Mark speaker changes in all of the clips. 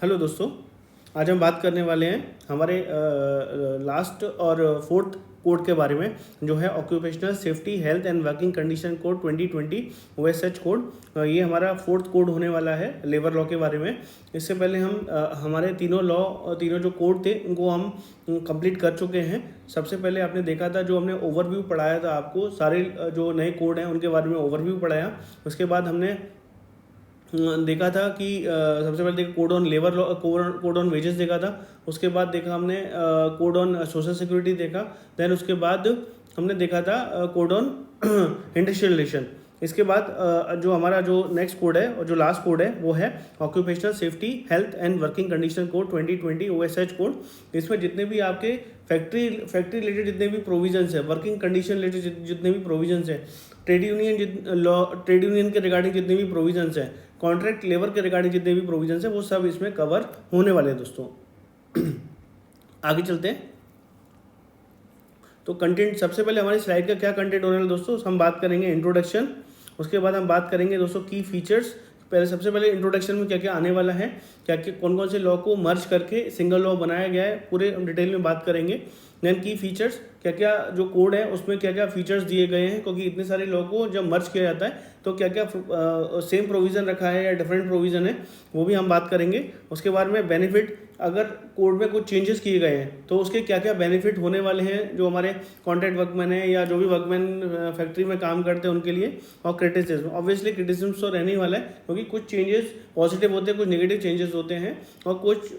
Speaker 1: Hello दोस्तों, आज हम बात करने वाले हैं हमारे लास्ट और फोर्थ कोड के बारे में, जो है occupational safety health and working condition code 2020 OSH code. ये हमारा फोर्थ कोड होने वाला है लेबर लॉ के बारे में। इससे पहले हम हमारे तीनों जो कोड थे उनको हम कंप्लीट कर चुके हैं। सबसे पहले आपने देखा था, जो हमने ओवरव्यू पढ़ाया था आपको, सारे जो नए कोड हैं उनके बारे में ओवरव्यू पढ़ाया। उसके बाद हमने देखा था कि सबसे पहले देखा code on labour law, code on wages देखा था। उसके बाद देखा हमने कोड ऑन सोशल सिक्योरिटी देखा। देन उसके बाद हमने देखा था कोड ऑन इंडस्ट्रियल रिलेशन। इसके बाद जो हमारा जो नेक्स्ट कोड है और जो लास्ट कोड है वो है occupational safety health and working condition code 2020 OSH code. इसमें जितने भी आपके फैक्ट्री रिलेटेड जितने भी प्रोविजंस है, वर्किंग कंडीशन रिलेटेड जितने भी प्रोविजंस है, ट्रेड यूनियन के रिगार्डिंग जितने भी प्रोविजंस हैं, कॉन्ट्रैक्ट लेबर के रिगार्डिंग जितने भी प्रोविजंस हैं, वो सब इसमें कवर होने वाले हैं दोस्तों। आगे चलते हैं। तो कंटेंट, सबसे पहले हमारी स्लाइड का क्या कंटेंट होने वाला है दोस्तों, हम बात करेंगे इंट्रोडक्शन। उसके बाद हम बात करेंगे दोस्तों की फीचर्स। सबसे पहले इंट्रोडक्शन में क्या क्या आने वाला है, क्या क्या कौन कौन से लॉ को मर्ज करके सिंगल लॉ बनाया गया है, पूरे डिटेल में बात करेंगे। देन की फीचर्स, क्या क्या जो कोड है उसमें क्या क्या फीचर्स दिए गए हैं, क्योंकि इतने सारे लॉ को जब मर्ज किया जाता है तो क्या क्या सेम प्रोविज़न रखा है या डिफरेंट प्रोविज़न है, वो भी हम बात करेंगे। उसके बाद में बेनिफिट, अगर कोड में कुछ चेंजेस किए गए हैं तो उसके क्या क्या बेनिफिट होने वाले हैं जो हमारे कॉन्ट्रैक्ट वर्कमैन है या जो भी वर्कमैन फैक्ट्री में काम करते हैं उनके लिए। और क्रिटिसिज्म, ऑब्वियसली क्रिटिसिज्म तो रहने ही वाला है, क्योंकि कुछ चेंजेस पॉजिटिव होते हैं, कुछ नेगेटिव चेंजेस होते हैं। और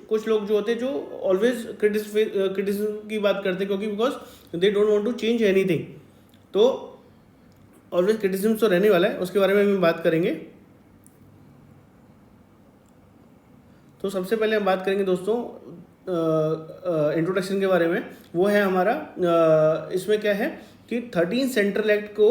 Speaker 1: कुछ लोग जो होते हैं जो ऑलवेज क्रिटिसिज्म की बात करते हैं, क्योंकि because they don't want to change anything. तो ऑलवेज क्रिटिसिज्म तो रहने वाला है, उसके बारे में हम बात करेंगे। तो सबसे पहले हम बात करेंगे दोस्तों इंट्रोडक्शन के बारे में। वो है हमारा इसमें क्या है कि 13 सेंट्रल एक्ट को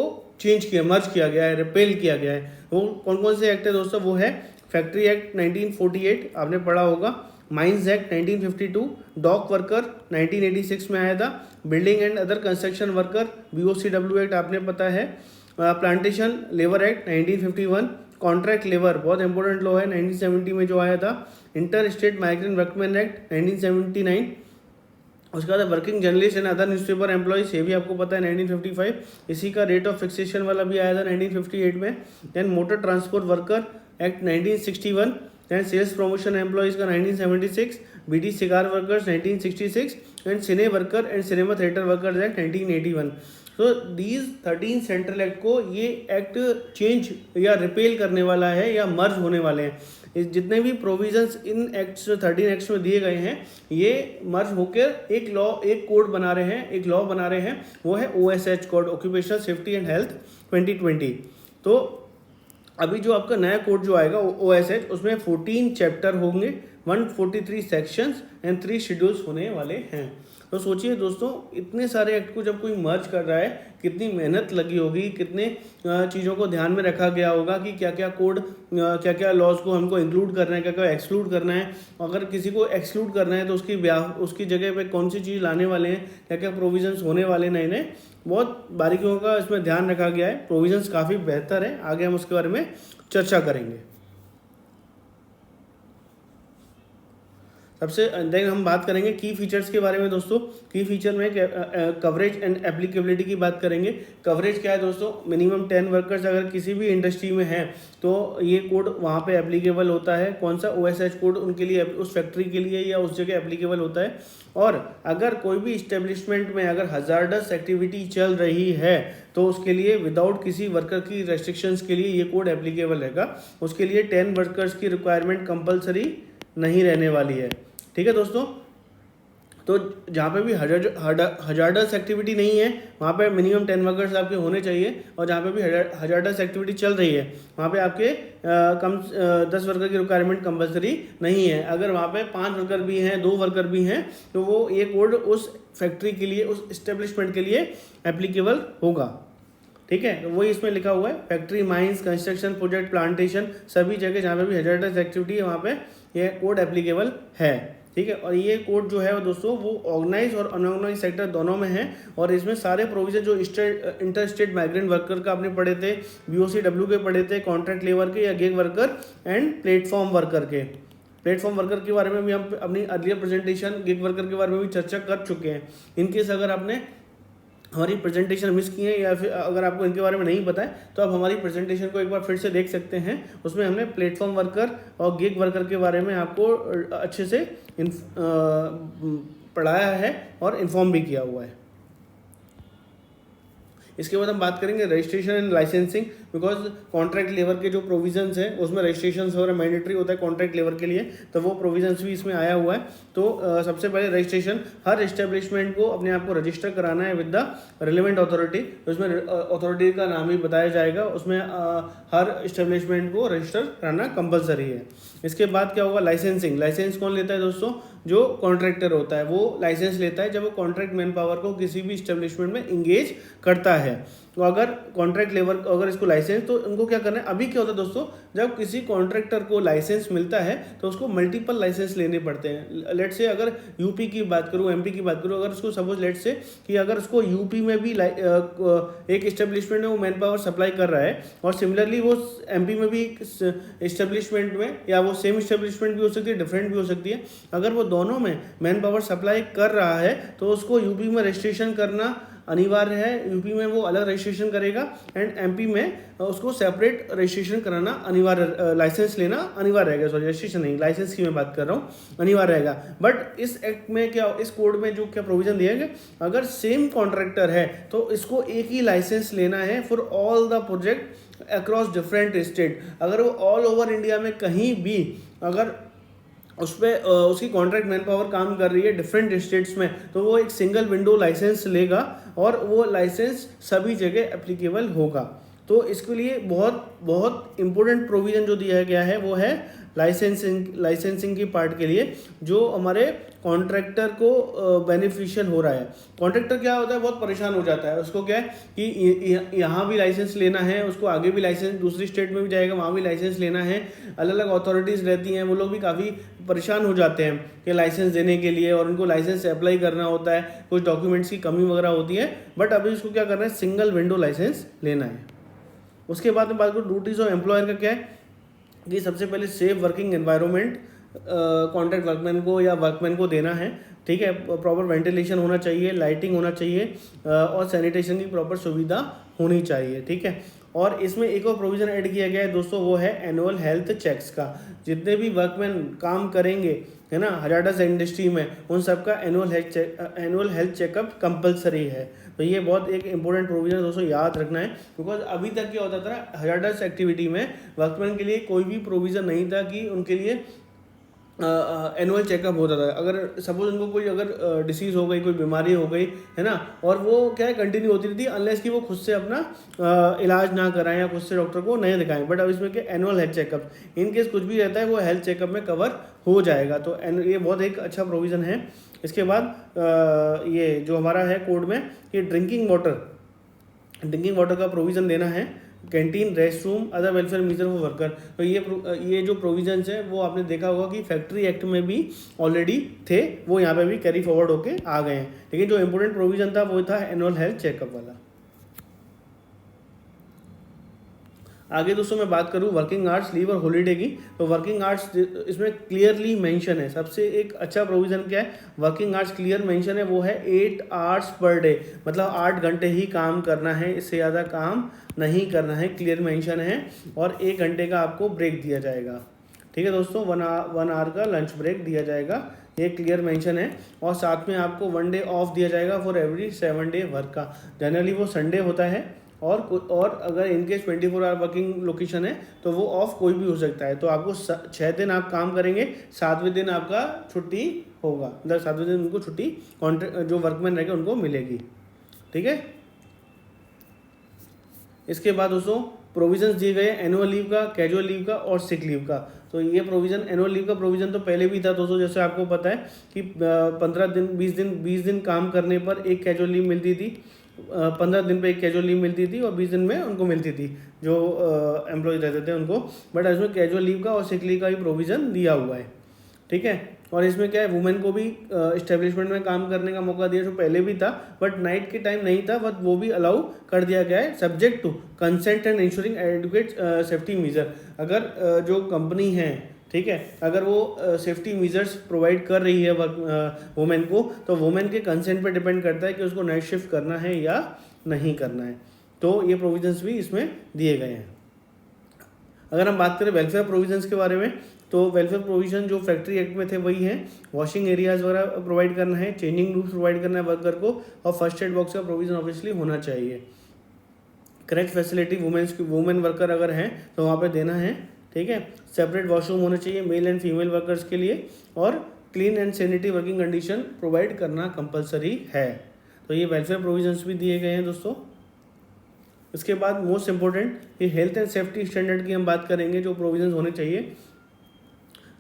Speaker 1: मर्ज किया गया है, रिपेल किया गया है। वो कौन कौन से एक्ट है दोस्तों, वो है फैक्ट्री एक्ट 1948, आपने पढ़ा होगा, माइंस एक्ट 1952, डॉक वर्कर 1986 में आया था, building and other construction worker BOCW act आपने पता है, plantation labour act 1951, contract labour बहुत इंपॉर्टेंट लॉ है 1970 में जो आया था, inter state migrant workman act 1979। उसके बाद working journalist and other newspaper employees, ये भी आपको पता है 1955। इसी का रेट ऑफ फिक्सेशन वाला भी आया था 1958 में। Then motor transport worker act 1961, then sales promotion employees का 1976, BD cigar workers 1966 and cine worker and cinema theatre workers act 1981। तो दीज 13 सेंट्रल एक्ट को ये एक्ट चेंज या रिपेल करने वाला है या मर्ज होने वाले हैं। इस जितने भी प्रोविजंस इन एक्ट्स 13 एक्ट्स में दिए गए हैं, ये मर्ज होकर एक कोड बना रहे हैं, एक लॉ बना रहे हैं, वो है OSH code, occupational safety and health 2020। तो अभी जो आपका नया कोड जो आएगा OSH, उसमें 14 चैप्टर होंगे, 143 सेक्शंस एंड 3 शेड्यूल्स होने वाले हैं। तो सोचिए दोस्तों, इतने सारे एक्ट को जब कोई मर्ज कर रहा है, कितनी मेहनत लगी होगी, कितने चीज़ों को ध्यान में रखा गया होगा कि क्या क्या कोड, क्या क्या लॉज को हमको इंक्लूड करना है, क्या क्या एक्सक्लूड करना है। अगर किसी को एक्सक्लूड करना है तो उसकी जगह पे कौन सी चीज़ लाने वाले हैं, क्या क्या प्रोविजंस होने वाले नए नए, बहुत बारीकियों का इसमें ध्यान रखा गया है। प्रोविजंस काफ़ी बेहतर है, आगे हम उसके बारे में चर्चा करेंगे। सबसे देन हम बात करेंगे की फीचर्स के बारे में दोस्तों। की फीचर में कवरेज एंड एप्लीकेबिलिटी की बात करेंगे। कवरेज क्या है दोस्तों, मिनिमम 10 वर्कर्स अगर किसी भी इंडस्ट्री में हैं तो ये कोड वहाँ पे एप्लीकेबल होता है। कौन सा OSH कोड उनके लिए, उस फैक्ट्री के लिए या उस जगह एप्लीकेबल होता है। और अगर कोई भी इस्टेब्लिशमेंट में अगर हजार्डस एक्टिविटी चल रही है तो उसके लिए विदाउट किसी वर्कर की रेस्ट्रिक्शंस के लिए ये कोड एप्लीकेबल रहेगा। उसके लिए 10 वर्कर्स की रिक्वायरमेंट कंपलसरी नहीं रहने वाली है। ठीक है दोस्तों। तो जहाँ पे भी हजार्डस एक्टिविटी नहीं है वहाँ पे मिनिमम 10 वर्कर्स आपके होने चाहिए, और जहाँ पे भी हजार्डस एक्टिविटी चल रही है वहाँ पे आपके 10 वर्कर की रिक्वायरमेंट कंपलसरी नहीं है। अगर वहाँ पे 5 वर्कर भी हैं, 2 वर्कर भी हैं, तो वो ये कोड उस फैक्ट्री के लिए, उस इस्टेब्लिशमेंट के लिए एप्लीकेबल होगा। ठीक है, वही इसमें लिखा हुआ है, factory, mines, construction project, plantation, सभी जगह जहाँ पे भी हजार्डस एक्टिविटी है वहाँ पे ये कोड एप्लीकेबल है। ठीक है, और ये कोड जो है दोस्तों वो ऑर्गेनाइज और अनऑर्गेनाइज सेक्टर दोनों में है। और इसमें सारे प्रोविजन जो इंटर स्टेट माइग्रेंट वर्कर का आपने पढ़े थे, BOCW के पढ़े थे, कॉन्ट्रैक्ट लेबर के या gig worker and platform worker के, प्लेटफॉर्म वर्कर के बारे में भी हम अपनी अर्लियर प्रेजेंटेशन गिग वर्कर के बारे में भी चर्चा कर चुके हैं। इनकेस अगर आपने हमारी प्रेजेंटेशन मिस की है या फिर अगर आपको इनके बारे में नहीं पता है तो आप हमारी प्रेजेंटेशन को एक बार फिर से देख सकते हैं। उसमें हमने प्लेटफॉर्म वर्कर और गिग वर्कर के बारे में आपको अच्छे से पढ़ाया है और इन्फॉर्म भी किया हुआ है। इसके बाद हम बात करेंगे registration and licensing, because contract labour के जो प्रोविजंस हैं उसमें रजिस्ट्रेशन वगैरह मैंडेटरी होता है कॉन्ट्रैक्ट लेबर के लिए, तो वो प्रोविजंस भी इसमें आया हुआ है। तो सबसे पहले रजिस्ट्रेशन, हर एस्टेब्लिशमेंट को अपने आप को रजिस्टर कराना है विद द रिलेवेंट अथॉरिटी। उसमें अथॉरिटी का नाम ही बताया जाएगा, उसमें हर एस्टेब्लिशमेंट को रजिस्टर कराना कंपलसरी है। इसके बाद क्या होगा, लाइसेंसिंग। लाइसेंस कौन लेता है दोस्तों, जो कॉन्ट्रैक्टर होता है वो लाइसेंस लेता है जब वो कॉन्ट्रैक्ट मैन पावर को किसी भी एस्टेब्लिशमेंट में इंगेज करता है। तो अगर कॉन्ट्रैक्ट लेबर अगर इसको लाइसेंस, तो उनको क्या करना है, अभी क्या होता है दोस्तों, जब किसी कॉन्ट्रैक्टर को लाइसेंस मिलता है तो उसको मल्टीपल लाइसेंस लेने पड़ते हैं। लेट से अगर यूपी की बात करूँ, एमपी की बात करूँ, अगर उसको सपोज लेट से कि अगर उसको यूपी में भी एक एस्टेब्लिशमेंट में वो मैन पावर सप्लाई कर रहा है और सिमिलरली वो एमपी में भी एस्टेब्लिशमेंट में, या वो सेम एस्टेब्लिशमेंट भी हो सकती है, डिफरेंट भी हो सकती है, अगर वो दोनों में मैन पावर सप्लाई कर रहा है तो उसको यूपी में रजिस्ट्रेशन करना अनिवार्य है। यूपी में वो अलग रजिस्ट्रेशन करेगा एंड एमपी में उसको सेपरेट रजिस्ट्रेशन कराना अनिवार्य, लाइसेंस लेना अनिवार्य रहेगा। सॉरी, रजिस्ट्रेशन नहीं, लाइसेंस की मैं बात कर रहा हूँ, अनिवार्य रहेगा। बट इस एक्ट में क्या, इस कोड में जो क्या प्रोविजन दिया गया, अगर सेम कॉन्ट्रैक्टर है तो इसको एक ही लाइसेंस लेना है for all the project across different state. अगर वो ऑल ओवर इंडिया में कहीं भी अगर उस पर उसकी कॉन्ट्रैक्ट मैन पावर काम कर रही है डिफरेंट स्टेट्स में, तो वो एक सिंगल विंडो लाइसेंस लेगा और वो लाइसेंस सभी जगह एप्लीकेबल होगा। तो इसके लिए बहुत बहुत इंपॉर्टेंट प्रोविज़न जो दिया गया है वो है लाइसेंसिंग की पार्ट के लिए, जो हमारे कॉन्ट्रैक्टर को बेनिफिशियल हो रहा है। कॉन्ट्रैक्टर क्या होता है, बहुत परेशान हो जाता है, उसको क्या है कि यहाँ भी लाइसेंस लेना है, उसको आगे भी लाइसेंस, दूसरी स्टेट में भी जाएगा वहाँ भी लाइसेंस लेना है, अलग अलग अथॉरिटीज़ रहती हैं, वो लोग भी काफ़ी परेशान हो जाते हैं कि लाइसेंस देने के लिए, और उनको लाइसेंस अप्लाई करना होता है, कुछ डॉक्यूमेंट्स की कमी वगैरह होती है। बट अभी उसको क्या करना है, सिंगल विंडो लाइसेंस लेना है। उसके बाद में बात करूँ ड्यूटीज़ ऑफ एम्प्लॉयर का क्या है कि सबसे पहले safe working environment contract workman को या वर्कमैन को देना है। ठीक है, प्रॉपर वेंटिलेशन होना चाहिए, लाइटिंग होना चाहिए और सैनिटेशन की प्रॉपर सुविधा होनी चाहिए। ठीक है, और इसमें एक और प्रोविज़न ऐड किया गया है दोस्तों, वो है एनुअल हेल्थ चेक्स का। जितने भी वर्कमैन काम करेंगे है ना हजारडस इंडस्ट्री में, उन सबका एनुअल हेल्थ चेकअप कंपलसरी है। तो ये बहुत एक इंपॉर्टेंट प्रोविज़न दोस्तों, याद रखना है, बिकॉज अभी तक क्या होता था, हजारडस एक्टिविटी में वर्कमैन के लिए कोई भी प्रोविज़न नहीं था कि उनके लिए एनुअल चेकअप होता था। अगर सपोज उनको कोई अगर डिसीज़ हो गई, कोई बीमारी हो गई है ना, और वो क्या है कंटिन्यू होती रहती है अनलेस कि वो खुद से अपना इलाज ना कराएं या खुद से डॉक्टर को नहीं दिखाएं। बट अब इसमें क्या एनुअल हेल्थ चेकअप, इनकेस कुछ भी रहता है वो हेल्थ चेकअप में कवर हो जाएगा। तो ये बहुत एक अच्छा प्रोविज़न है। इसके बाद ये जो हमारा है कोड में कि ड्रिंकिंग वाटर का प्रोविज़न देना है, canteen, rest room, other welfare measure for worker. तो ये जो प्रोविजंस हैं वो आपने देखा होगा कि फैक्ट्री एक्ट में भी ऑलरेडी थे, वो यहाँ पे भी कैरी फॉरवर्ड होके आ गए हैं। लेकिन जो इंपॉर्टेंट प्रोविजन था वो था एनुअल हेल्थ चेकअप वाला। आगे दोस्तों मैं बात करूँ वर्किंग आवर्स, लीव और हॉलीडे की, तो वर्किंग आवर्स इसमें क्लियरली मेंशन है। सबसे एक अच्छा प्रोविज़न क्या है, वर्किंग आवर्स क्लियर मेंशन है, वो है 8 आवर्स पर डे, मतलब 8 घंटे ही काम करना है, इससे ज़्यादा काम नहीं करना है, क्लियर मेंशन है। और 1 घंटे का आपको ब्रेक दिया जाएगा। ठीक है दोस्तों, 1 आवर का लंच ब्रेक दिया जाएगा, ये क्लियर मेंशन है। और साथ में आपको 1 डे ऑफ दिया जाएगा फॉर एवरी 7 डे वर्क का। जनरली वो संडे होता है, और अगर इनकेस 24 आवर वर्किंग लोकेशन है तो वो ऑफ कोई भी हो सकता है। तो आपको 6 दिन आप काम करेंगे, 7वें दिन आपका छुट्टी होगा, मतलब 7वें दिन उनको छुट्टी जो वर्कमैन रहेगा उनको मिलेगी। ठीक है, इसके बाद दोस्तों प्रोविजंस दिए गए एनुअल लीव का, कैजुअल लीव का और सिक लीव का। तो ये प्रोविज़न, एनुअल लीव का प्रोविज़न तो पहले भी था दोस्तों, जैसे आपको पता है कि 15 दिन 20 दिन काम करने पर एक कैजुअल लीव मिलती थी, 15 दिन पे एक कैजुअल लीव मिलती थी और 20 दिन में उनको मिलती थी जो एम्प्लॉयज रहते थे उनको। बट इसमें कैजुअल लीव का और सिक लीव का ही प्रोविज़न दिया हुआ है। ठीक है, और इसमें क्या है, वुमेन को भी इस्टेब्लिशमेंट में काम करने का मौका दिया, जो पहले भी था बट नाइट के टाइम नहीं था, बट वो भी अलाउ कर दिया गया है subject to consent and ensuring adequate safety measure. अगर जो कंपनी है ठीक है, अगर वो सेफ्टी मेजर्स प्रोवाइड कर रही है वुमेन को, तो वुमेन के कंसेंट पे डिपेंड करता है कि उसको नाइट शिफ्ट करना है या नहीं करना है। तो ये प्रोविजंस भी इसमें दिए गए हैं। अगर हम बात करें वेलफेयर प्रोविजंस के बारे में, तो वेलफेयर प्रोविजन जो फैक्ट्री एक्ट में थे वही हैं। वॉशिंग एरियाज वगैरह प्रोवाइड करना है, चेंजिंग रूम्स प्रोवाइड करना है वर्कर को, और फर्स्ट एड बॉक्स का प्रोविजन ऑब्वियसली होना चाहिए। करेक्ट फैसिलिटी वुमेन वर्कर अगर हैं तो वहाँ पे देना है, ठीक है। सेपरेट वॉशरूम होने चाहिए मेल एंड फीमेल वर्कर्स के लिए, और clean and sanitary working condition provide करना कंपलसरी है। तो ये वेलफेयर प्रोविजंस भी दिए गए हैं दोस्तों। इसके बाद मोस्ट इंपॉर्टेंट ये हेल्थ एंड सेफ्टी स्टैंडर्ड की हम बात करेंगे, जो प्रोविजंस होने चाहिए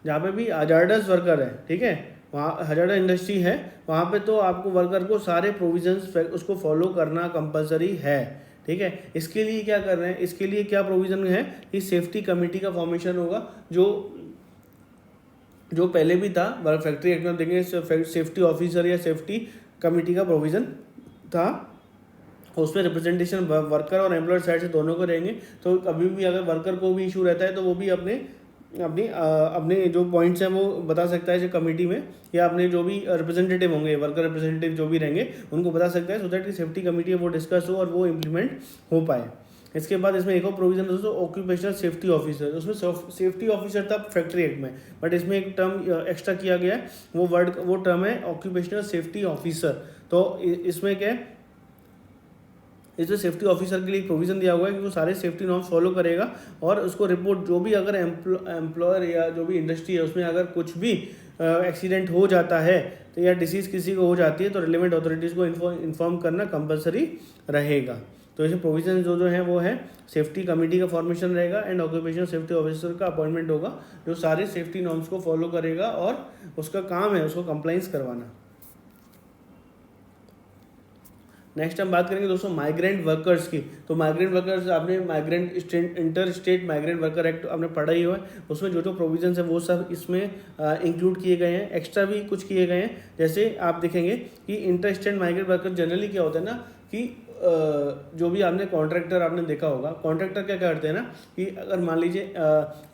Speaker 1: जहाँ पे भी हजार्डस वर्कर है, ठीक है, वहाँ हजार्डस इंडस्ट्री है, वहाँ पे तो आपको वर्कर को सारे प्रोविजंस उसको फॉलो करना कंपलसरी है, ठीक है। इसके लिए क्या कर रहे हैं, इसके लिए क्या प्रोविज़न है कि सेफ्टी कमेटी का फॉर्मेशन होगा, जो पहले भी था फैक्ट्री एक्ट में देखेंगे, सेफ्टी ऑफिसर या सेफ्टी कमेटी का प्रोविज़न था, उसमें रिप्रेजेंटेशन वर्कर और एम्प्लॉयर साइड से दोनों को रहेंगे। तो कभी भी अगर वर्कर को भी इशू रहता है तो वो भी अपने जो पॉइंट्स हैं वो बता सकता है जो कमेटी में, या अपने जो भी रिप्रेजेंटेटिव होंगे, वर्कर रिप्रेजेंटेटिव जो भी रहेंगे उनको बता सकता है, सो दैट की सेफ्टी कमेटी है वो डिस्कस हो और वो इम्प्लीमेंट हो पाए। इसके बाद इसमें एक और प्रोविजन दोस्तों ऑक्यूपेशनल सेफ्टी ऑफिसर, उसमें सेफ्टी ऑफिसर था फैक्ट्री एक्ट में, बट इसमें एक टर्म एक्स्ट्रा किया गया है, वो टर्म है ऑक्यूपेशनल सेफ्टी ऑफिसर। तो इसमें क्या है, इसमें सेफ्टी ऑफिसर के लिए प्रोविज़न दिया हुआ है कि वो सारे सेफ्टी नॉर्म्स फॉलो करेगा, और उसको रिपोर्ट जो भी अगर एम्प्लॉयर या जो भी इंडस्ट्री है उसमें अगर कुछ भी एक्सीडेंट हो जाता है तो या डिसीज़ किसी को हो जाती है तो रिलेवेंट अथॉरिटीज़ को इन्फॉर्म करना कंपलसरी रहेगा। तो ऐसे प्रोविज़न जो हैं वो है सेफ्टी कमेटी का फॉर्मेशन रहेगा, एंड ऑक्यूपेशनल सेफ्टी ऑफिसर का अपॉइंटमेंट होगा जो सारे सेफ्टी नॉर्म्स को फॉलो करेगा और उसका काम है उसको कंप्लाइंस करवाना। नेक्स्ट हम बात करेंगे दोस्तों माइग्रेंट वर्कर्स की। तो माइग्रेंट वर्कर्स आपने inter state migrant worker act आपने पढ़ा ही हुआ है, उसमें जो प्रोविजंस है वो सब इसमें इंक्लूड किए गए हैं, एक्स्ट्रा भी कुछ किए गए हैं। जैसे आप देखेंगे कि inter state migrant worker generally क्या होता है ना कि जो भी आपने कॉन्ट्रैक्टर आपने देखा होगा, कॉन्ट्रैक्टर क्या करते हैं ना कि अगर मान लीजिए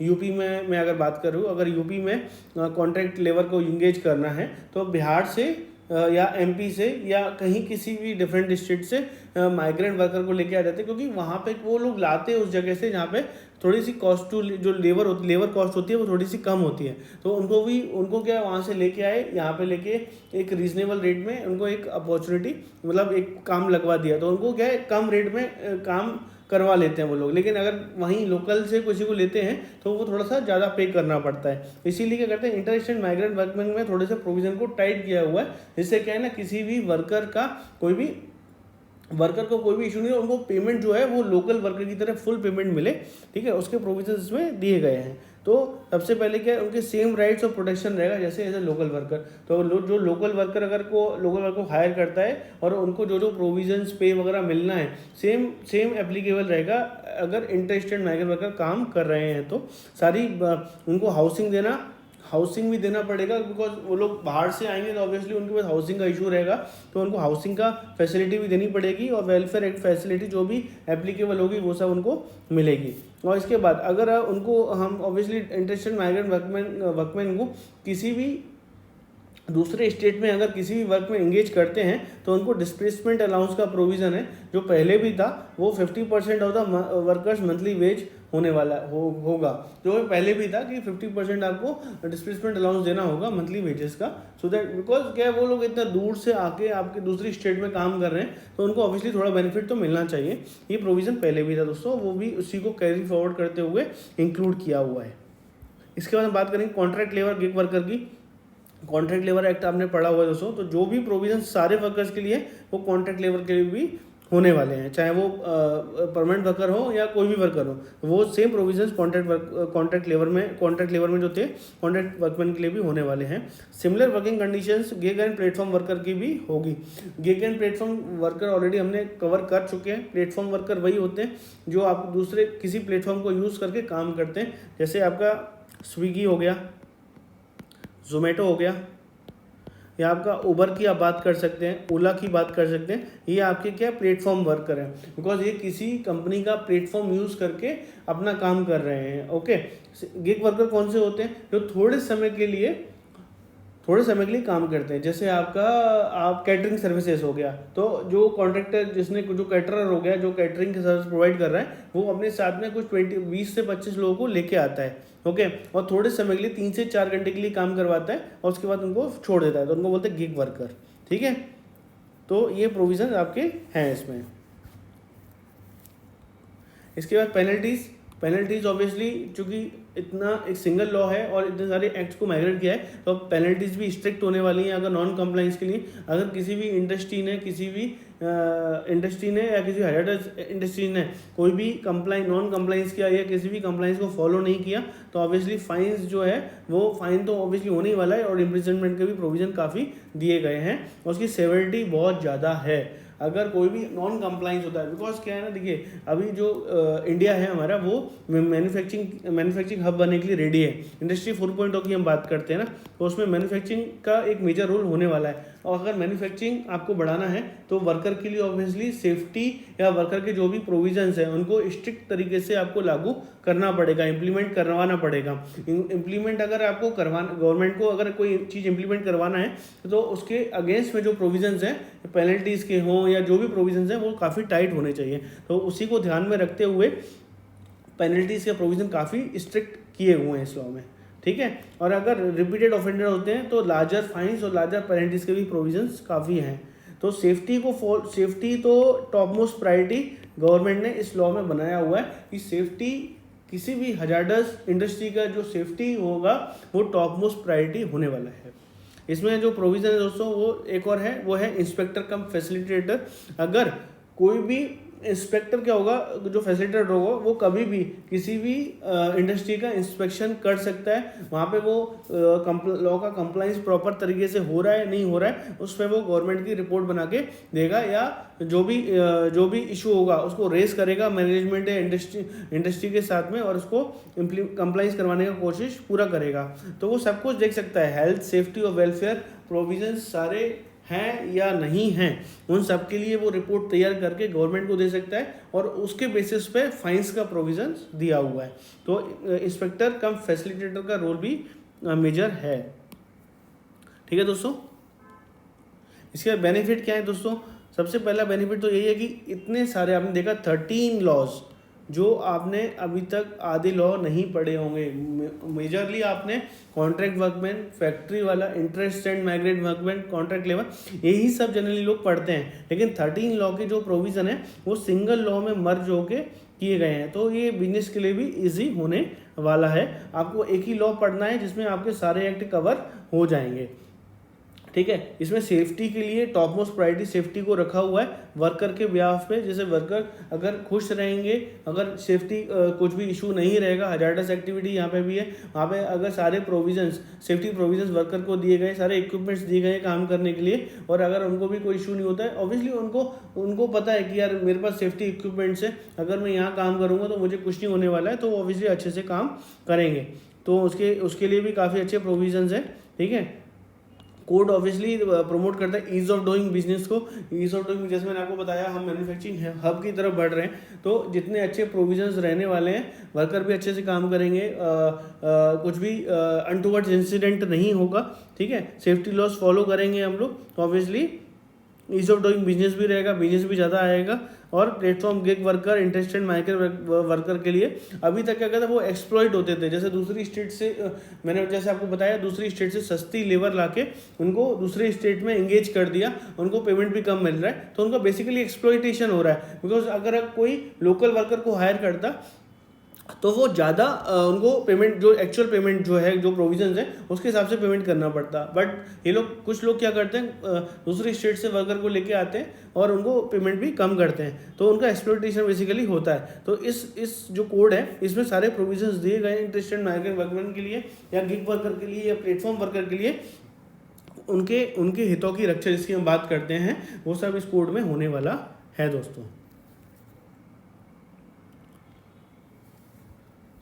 Speaker 1: यूपी में मैं अगर बात करूँ, अगर यूपी में कॉन्ट्रैक्ट लेबर को इंगेज करना है तो बिहार से या एमपी से या कहीं किसी भी डिफरेंट स्टेट से माइग्रेंट वर्कर को लेके आ जाते हैं, क्योंकि वहाँ पे वो लोग लाते हैं उस जगह से जहाँ पे थोड़ी सी कॉस्ट टू जो लेबर कॉस्ट होती है वो थोड़ी सी कम होती है। तो उनको क्या वहाँ से लेके आए, यहाँ पे लेके एक रीजनेबल रेट में उनको एक अपॉर्चुनिटी मतलब एक काम लगवा दिया, तो उनको क्या है कम रेट में काम करवा लेते हैं वो लोग। लेकिन अगर वहीं लोकल से किसी को लेते हैं तो वो थोड़ा सा ज़्यादा पे करना पड़ता है। इसीलिए क्या करते हैं इंटर स्टेट माइग्रेंट वर्कमैन में थोड़े से प्रोविज़न को टाइट किया हुआ है, जिससे क्या है ना किसी भी वर्कर को कोई भी इशू नहीं है, उनको पेमेंट जो है वो लोकल वर्कर की तरह फुल पेमेंट मिले, ठीक है, उसके प्रोविजन इसमें दिए गए हैं। तो सबसे पहले क्या है उनके सेम राइट्स और प्रोटेक्शन रहेगा जैसे एज ए लोकल वर्कर। तो जो लोकल वर्कर को हायर करता है और उनको जो प्रोविजंस पे वगैरह मिलना है सेम एप्लीकेबल रहेगा अगर इंटर स्टेट माइग्रेंट वर्कर काम कर रहे हैं। तो सारी उनको हाउसिंग भी देना पड़ेगा, बिकॉज वो लोग बाहर से आएंगे तो ऑब्वियसली उनके पास हाउसिंग का इशू रहेगा, तो उनको हाउसिंग का फैसिलिटी भी देनी पड़ेगी, और वेलफेयर एक्ट फैसिलिटी जो भी एप्लीकेबल होगी वो सब उनको मिलेगी। और इसके बाद अगर उनको हम ऑब्वियसली इंटरस्टेट माइग्रेंट वर्कमैन को किसी भी दूसरे स्टेट में अगर किसी भी वर्क में एंगेज करते हैं तो उनको डिस्प्लेसमेंट अलाउंस का प्रोविज़न है, जो पहले भी था वो 50% of the workers monthly wage होने वाला होगा, जो पहले भी था कि 50% आपको डिस्प्लेसमेंट अलाउंस देना होगा मंथली वेजेस का, सो दैट बिकॉज क्या है वो लोग इतना दूर से आके आपके दूसरी स्टेट में काम कर रहे हैं तो उनको ऑब्वियसली थोड़ा बेनिफिट तो मिलना चाहिए। ये प्रोविज़न पहले भी था दोस्तों, वो भी उसी को कैरी फॉरवर्ड करते हुए इंक्लूड किया हुआ है। इसके बाद हम बात करेंगे कॉन्ट्रैक्ट लेबर गिग वर्कर की। कॉन्ट्रैक्ट लेबर एक्ट आपने पढ़ा हुआ है दोस्तों, तो जो भी प्रोविजन सारे वर्कर्स के लिए वो कॉन्ट्रैक्ट लेबर के लिए भी होने वाले हैं, चाहे वो परमानेंट वर्कर हो या कोई भी वर्कर हो, वो सेम प्रोविजंस कॉन्ट्रैक्ट लेबर में जो थे कॉन्ट्रैक्ट वर्कमैन के लिए भी होने वाले हैं। Similar working conditions gig and platform worker की भी होगी। Gig and platform worker already हमने कवर कर चुके हैं। प्लेटफॉर्म वर्कर वही होते हैं जो आप दूसरे किसी प्लेटफॉर्म को यूज़ करके काम करते हैं, जैसे आपका स्विगी हो गया, जोमेटो हो गया, या आपका उबर की आप बात कर सकते हैं, ओला की बात कर सकते हैं, ये आपके क्या प्लेटफॉर्म वर्कर हैं, बिकॉज ये किसी कंपनी का प्लेटफॉर्म यूज़ करके अपना काम कर रहे हैं। ओके, गिग वर्कर कौन से होते हैं? जो थोड़े समय के लिए काम करते हैं। जैसे आप कैटरिंग सर्विसेज हो गया, तो जो कॉन्ट्रैक्टर जो कैटरर हो गया, जो कैटरिंग की सर्विस प्रोवाइड कर रहा है, वो अपने साथ में कुछ 20 से 25 लोगों को लेके आता है। ओके, और थोड़े समय के लिए 3 से 4 घंटे के लिए काम करवाता है और उसके बाद उनको छोड़ देता है, तो उनको बोलते हैं गिग वर्कर। ठीक है, तो ये प्रोविजन आपके हैं इसमें। इसके बाद पेनल्टीज ऑब्वियसली, चूंकि इतना एक सिंगल लॉ है और इतने सारे एक्ट्स को माइग्रेट किया है, तो पेनल्टीज भी स्ट्रिक्ट होने वाली हैं अगर नॉन कंप्लाइंस के लिए। अगर किसी भी इंडस्ट्री ने या किसी हैजार्डस इंडस्ट्री ने कोई भी नॉन कंप्लाइंस किया या किसी भी कंप्लाइंस को फॉलो नहीं किया, तो ऑब्वियसली फाइन्स जो है वो फाइन तो ऑब्वियसली होने ही वाला है, और इम्प्रिजनमेंट के भी प्रोविजन काफ़ी दिए गए हैं और उसकी सेवरिटी बहुत ज़्यादा है अगर कोई भी नॉन कंप्लाइंस होता है। बिकॉज क्या है ना, देखिए अभी जो इंडिया है हमारा, वो मैन्युफैक्चरिंग हब बनने के लिए रेडी है। इंडस्ट्री 4.0 की हम बात करते हैं ना, तो उसमें मैन्युफैक्चरिंग का एक मेजर रोल होने वाला है। और अगर मैन्युफैक्चरिंग आपको बढ़ाना है तो वर्कर के लिए ऑब्वियसली सेफ्टी या वर्कर के जो भी प्रोविजंस हैं उनको स्ट्रिक्ट तरीके से आपको लागू करना पड़ेगा, इम्प्लीमेंट करवाना पड़ेगा। इम्प्लीमेंट अगर आपको गवर्नमेंट को अगर कोई चीज़ इम्प्लीमेंट करवाना है तो उसके अगेंस्ट में जो प्रोविजंस हैं, पेनल्टीज़ के हों या जो भी प्रोविजंस हैं, वो काफ़ी टाइट होने चाहिए। तो उसी को ध्यान में रखते हुए पेनल्टीज़ के प्रोविज़न काफ़ी स्ट्रिक्ट किए हुए हैं इस लॉ में। ठीक है, और अगर रिपीटेड ऑफेंडर होते हैं तो लार्जर फाइन्स और लार्जर पेनल्टीज़ के भी प्रोविजंस काफ़ी हैं। तो सेफ्टी तो टॉप मोस्ट प्रायोरिटी गवर्नमेंट ने इस लॉ में बनाया हुआ है कि सेफ्टी, किसी भी हजार्डस इंडस्ट्री का जो सेफ्टी होगा वो टॉप मोस्ट प्रायोरिटी होने वाला है। इसमें जो प्रोविज़न है दोस्तों, वो एक और है, वो है इंस्पेक्टर कम फैसिलिटेटर। अगर कोई भी इंस्पेक्टर क्या होगा, जो फैसिलिटेटर होगा, वो कभी भी किसी भी इंडस्ट्री का इंस्पेक्शन कर सकता है। वहाँ पे वो लॉ का कंप्लाइंस प्रॉपर तरीके से हो रहा है नहीं हो रहा है, उस पर वो गवर्नमेंट की रिपोर्ट बना के देगा, या जो भी इशू होगा उसको रेस करेगा मैनेजमेंट या इंडस्ट्री के साथ में, और उसको कंप्लाइंस करवाने का कोशिश पूरा करेगा। तो वो सब कुछ देख सकता है, हेल्थ, सेफ्टी और वेलफेयर प्रोविजंस सारे हैं या नहीं हैं, उन सब के लिए वो रिपोर्ट तैयार करके गवर्नमेंट को दे सकता है, और उसके बेसिस पे फाइन्स का प्रोविजन दिया हुआ है। तो इंस्पेक्टर कम फैसिलिटेटर का रोल भी मेजर है। ठीक है दोस्तों, इसके बेनिफिट क्या है दोस्तों? सबसे पहला बेनिफिट तो यही है कि इतने सारे आपने देखा 13 लॉज, जो आपने अभी तक आधे लॉ नहीं पढ़े होंगे। मेजरली आपने कॉन्ट्रैक्ट वर्कमैन, फैक्ट्री वाला, interest and migrate workman, contract labour, यही सब जनरली लोग पढ़ते हैं। लेकिन 13 लॉ के जो प्रोविज़न है वो सिंगल लॉ में मर्ज होके किए गए हैं, तो ये बिजनेस के लिए भी ईजी होने वाला है। आपको एक ही लॉ पढ़ना है जिसमें आपके सारे एक्ट कवर हो जाएंगे। ठीक है, इसमें सेफ्टी के लिए टॉप मोस्ट प्रायोरिटी सेफ्टी को रखा हुआ है वर्कर के ब्याह पे। जैसे वर्कर अगर खुश रहेंगे, अगर सेफ्टी कुछ भी इशू नहीं रहेगा, हजार्डस एक्टिविटी यहाँ पे भी है, वहाँ पे अगर सारे सेफ्टी प्रोविजंस वर्कर को दिए गए, सारे इक्विपमेंट्स दिए गए काम करने के लिए, और अगर उनको भी कोई इशू नहीं होता है, ऑब्वियसली उनको पता है कि यार मेरे पास सेफ्टी इक्विपमेंट्स है, अगर मैं यहाँ काम करूँगा तो मुझे कुछ नहीं होने वाला है, तो वो ऑब्वियसली अच्छे से काम करेंगे। तो उसके लिए भी काफ़ी अच्छे प्रोविजंस हैं। ठीक है, कोड ऑब्वियसली प्रमोट करता है ईज ऑफ डूइंग बिजनेस को। ईज ऑफ डूइंग, जैसे मैंने आपको बताया, हम मैन्युफैक्चरिंग हब की तरफ बढ़ रहे हैं, तो जितने अच्छे प्रोविजंस रहने वाले हैं, वर्कर भी अच्छे से काम करेंगे, कुछ भी अनटुवर्ड्स इंसिडेंट नहीं होगा। ठीक है, सेफ्टी लॉस फॉलो करेंगे हम लोग, तो obviously ease of doing business भी रहेगा, बिजनेस भी ज़्यादा आएगा। और platform gig worker, interested migrant worker के लिए अभी तक क्या कहता है, वो एक्सप्लॉइट होते थे। जैसे दूसरी स्टेट से मैंने जैसे आपको बताया, दूसरी स्टेट से सस्ती लेबर लाके उनको दूसरे स्टेट में एंगेज कर दिया, उनको पेमेंट भी कम मिल रहा है, तो उनका बेसिकली एक्सप्लॉइटेशन हो रहा है। बिकॉज अगर कोई लोकल वर्कर को हायर करता तो वो ज़्यादा उनको पेमेंट, जो एक्चुअल पेमेंट जो है, जो प्रोविजंस है, उसके हिसाब से पेमेंट करना पड़ता। बट ये लोग, कुछ लोग क्या करते हैं, दूसरी स्टेट से वर्कर को लेके आते हैं और उनको पेमेंट भी कम करते हैं, तो उनका एक्सप्लॉइटेशन बेसिकली होता है। तो इस जो कोड है, इसमें सारे प्रोविजंस दिए गए इंटरेस्टेड माइग्रेंट वर्कमैन के लिए, या गिग वर्कर के लिए, या प्लेटफॉर्म वर्कर के लिए, उनके हितों की रक्षा जिसकी हम बात करते हैं, वो सब इस कोड में होने वाला है दोस्तों।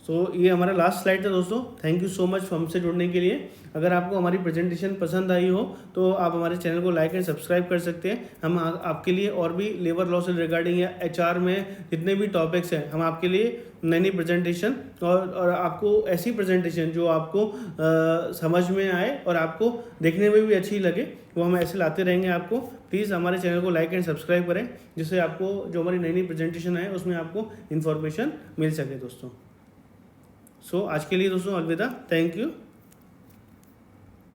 Speaker 1: तो ये हमारा लास्ट स्लाइड था दोस्तों। थैंक यू सो मच हमसे जुड़ने के लिए। अगर आपको हमारी प्रेजेंटेशन पसंद आई हो तो आप हमारे चैनल को लाइक एंड सब्सक्राइब कर सकते हैं। हम आपके लिए और भी लेबर लॉ से रिगार्डिंग या HR में जितने भी टॉपिक्स हैं, हम आपके लिए नई नई प्रेजेंटेशन और आपको ऐसी प्रेजेंटेशन जो आपको समझ में आए और आपको देखने में भी अच्छी लगे, वो हम ऐसे लाते रहेंगे आपको। प्लीज़ हमारे चैनल को लाइक एंड सब्सक्राइब करें, जिससे आपको जो हमारी नई नई प्रेजेंटेशन है उसमें आपको इन्फॉर्मेशन मिल सके दोस्तों। सो आज के लिए दोस्तों अलविदा। Thank you.